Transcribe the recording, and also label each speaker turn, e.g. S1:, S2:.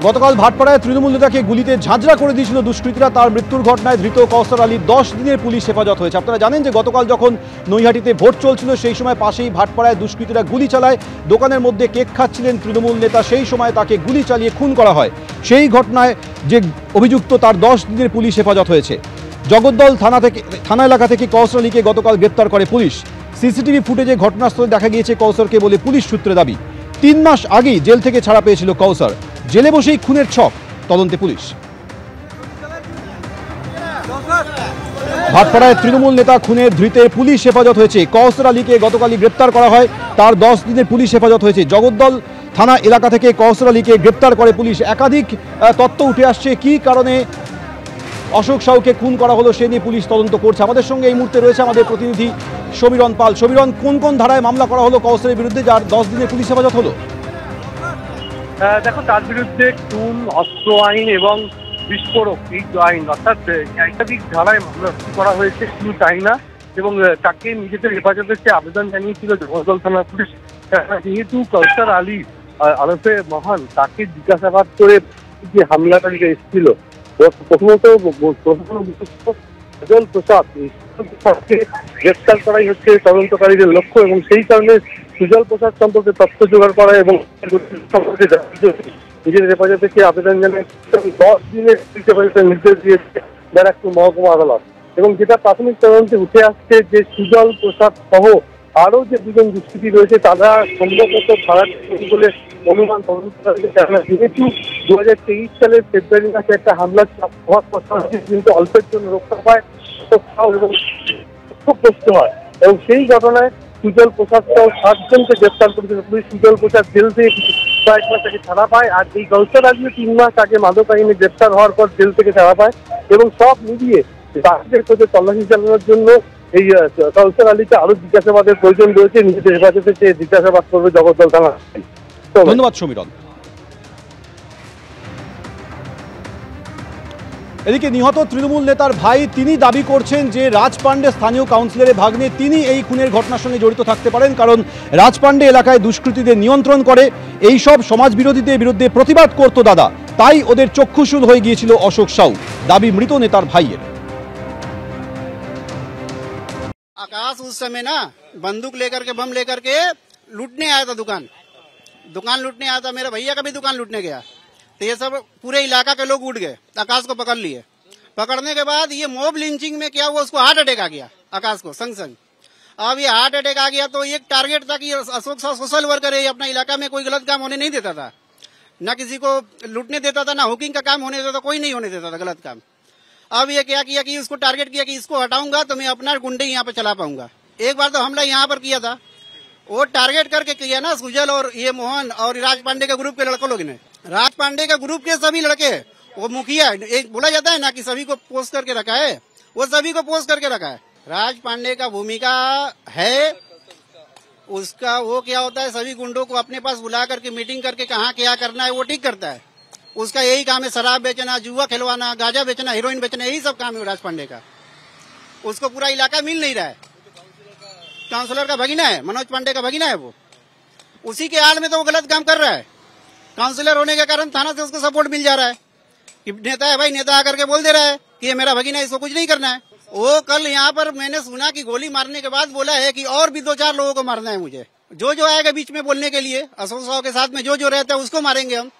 S1: গতকাল ভাটপাড়ায় তৃণমূল নেতাকে গুলিতে ঝাঁঝরা করে দিয়েছিল দুষ্কৃতীরা। তার মৃত্যুর ঘটনায় ধৃত কওসার আলী 10 দিনের পুলিশ হেফাজত হয়েছে। আপনারা জানেন যে গতকাল যখন নৈহাটিতে ভোট চলছিল সেই সময় পাশেই ভাটপাড়ায় দুষ্কৃতীরা গুলি চালায়। দোকানের মধ্যে কেক খাচ্ছিলেন তৃণমূল নেতা, সেই সময় তাকে গুলি চালিয়ে খুন করা হয়। সেই ঘটনায় যে অভিযুক্ত তার 10 দিনের পুলিশ হেফাজত হয়েছে। জগদ্দল থানা এলাকা থেকে কওসার আলীকে গতকাল গ্রেপ্তার করে পুলিশ। সিসিটিভি ফুটেজে ঘটনাস্থলে দেখা গিয়েছে কওসারকে বলে পুলিশ সূত্রে দাবি। 3 মাস আগেই জেল থেকে ছাড়া পেয়েছিল কওসার। জেলে বসেই খুনের ছক, তদন্তে পুলিশ। ভাটপাড়ায় তৃণমূল নেতা খুনের ধৃতের পুলিশ হেফাজত হয়েছে। কওসার আলীকে গতকালই গ্রেপ্তার করা হয়। তার 10 দিনের পুলিশ হেফাজত হয়েছে। জগদ্দল থানা এলাকা থেকে কওসার আলীকে গ্রেপ্তার করে পুলিশ। একাধিক তথ্য উঠে আসছে, কি কারণে অশোক সাউকে খুন করা হলো সে নিয়ে পুলিশ তদন্ত করছে। আমাদের সঙ্গে এই মুহূর্তে রয়েছে আমাদের প্রতিনিধি সমীরণ পাল। সমীরণ, কোন কোন ধারায় মামলা করা হলো কওসারের বিরুদ্ধে, যার 10 দিনের পুলিশ হেফাজত হলো?
S2: দেখো, তার বিরুদ্ধে খুন, অস্ত্র আইন এবং বিস্ফোরক এই আইন অর্থাৎ একাধিক ধারায় মামলা করা হয়েছে। শুধু তাই না, এবং তাকে নিজেদের হেফাজতের চেয়ে আবেদন জানিয়েছিল জগদ্দল থানা পুলিশ। যেহেতু কওসার আলী আরফে মহান তাকে জিজ্ঞাসাবাদ করে যে হামলাকারীরা এসেছিল, প্রথমত সুজল প্রসাদকে গ্রেফতার করাই হচ্ছে তদন্তকারীদের লক্ষ্য, এবং সেই কারণে সুজল প্রসাদ সম্পর্কে তথ্য জোগাড় করা এবং নিজের হেফাজতে আবেদন জানায় 10 দিনের হেফাজতের নির্দেশ দিয়েছে ব্যারাকপুর মহকুমা আদালত। এবং যেটা প্রাথমিক তদন্তে উঠে আসছে যে সুজল প্রসাদ সহ আরো যে দুজন দুষ্কৃতী রয়েছে তারা সম্ভবত ভাড়া বলে অনুমান তদন্তকারীদের জানা। যেহেতু 2023 সালের ফেব্রুয়ারি মাসে একটা হামলা হওয়ার কথা, কিন্তু অল্পের জন্য রক্ষা পায় এবং খুব কষ্ট হয়, এবং সেই ঘটনায় সুজল প্রসাদ সহ 7 জনকে গ্রেপ্তার করেছিল পুলিশ। সুজল প্রসাদ জেল থেকে কয়েক মাস আগে ছাড়া পায়, আর এই কওসার আলী 3 মাস আগে মাদক আইনে গ্রেপ্তার হওয়ার পর জেল থেকে ছাড়া পায়। এবং সব মিলিয়ে বাকিদের খোঁজে তল্লাশি চালানোর জন্য এই কওসার আলীকে আরো জিজ্ঞাসাবাদের প্রয়োজন রয়েছে। নিজেদের হেফাজতে চেয়ে জিজ্ঞাসাবাদ করবে জগদ্দল থানা।
S1: ধন্যবাদ সমীরণ। এদিকে নিহত তৃণমূল নেতার ভাই তিনি দাবি করছেন যে রাজ পাণ্ডে স্থানীয় কাউন্সিলরের ভাগ্নে, তিনি এই খুনের ঘটনার সঙ্গে জড়িত থাকতে পারেন, কারণ রাজ পাণ্ডে এলাকায় দুষ্কৃতীদের নিয়ন্ত্রণ করে। এই সব সমাজ বিরোধীদের বিরুদ্ধে প্রতিবাদ করত দাদা, তাই ওদের চক্ষুশূল হয়ে গিয়েছিল অশোক সাউ। দাবি মৃত নেতার ভাইয়ের।
S3: आकाश उस समय ना बंदूक लेकर के, बम लेकर के लूटने आया था। दुकान लूटने आया था। मेरे भैया का भी दुकान लूटने गया, तो ये सब पूरे इलाका के लोग उठ गए, आकाश को पकड़ लिए। पकड़ने के बाद ये मॉब लिंचिंग में क्या हुआ, उसको हार्ट अटैक आ गया आकाश को संग। अब ये हार्ट अटैक आ गया तो एक टारगेट था कि अशोक साहु सोशल वर्कर है, अपना इलाका में कोई गलत काम होने नहीं देता था, न किसी को लूटने देता था, ना हुकिंग का काम होने देता था, कोई नहीं होने देता था गलत काम। अब ये क्या किया कि उसको टारगेट किया कि इसको हटाऊंगा तो मैं अपना गुंडे यहाँ पे चला पाऊंगा। एक बार तो हमला यहाँ पर किया था, वो टारगेट करके किया ना सुजल और ये मोहन और राज पांडे के ग्रुप के लड़कों लोग ने। राज पांडे के ग्रुप के सभी लड़के, वो मुखिया, एक बोला जाता है ना कि सभी को पोस्ट करके रखा है, वो सभी को पोस्ट करके रखा है। राज पांडे का भूमिका है उसका, वो क्या होता है सभी गुंडों को अपने पास बुला करके मीटिंग करके कहाँ क्या करना है वो ठीक करता है। उसका यही काम है, शराब बेचना, जुआ खिलवाना, गांजा बेचना, हीरोइन बेचना, यही सब काम है राज पांडे का। उसको पूरा इलाका मिल नहीं रहा है। काउंसलर का भगीना है, मनोज पांडे का भगीना है, वो उसी के आड़ में तो वो गलत काम कर रहा है। काउंसलर होने के कारण थाना से उसको सपोर्ट मिल जा रहा है कि नेता है भाई, नेता आकर के बोल दे रहा है कि ये मेरा भगीना है, इसको कुछ नहीं करना है। वो कल यहाँ पर मैंने सुना कि गोली मारने के बाद बोला है कि और भी 2-4 लोगों को मारना है मुझे। जो आएगा बीच में बोलने के लिए, अशोक साहु के साथ में जो रहता है उसको मारेंगे हम।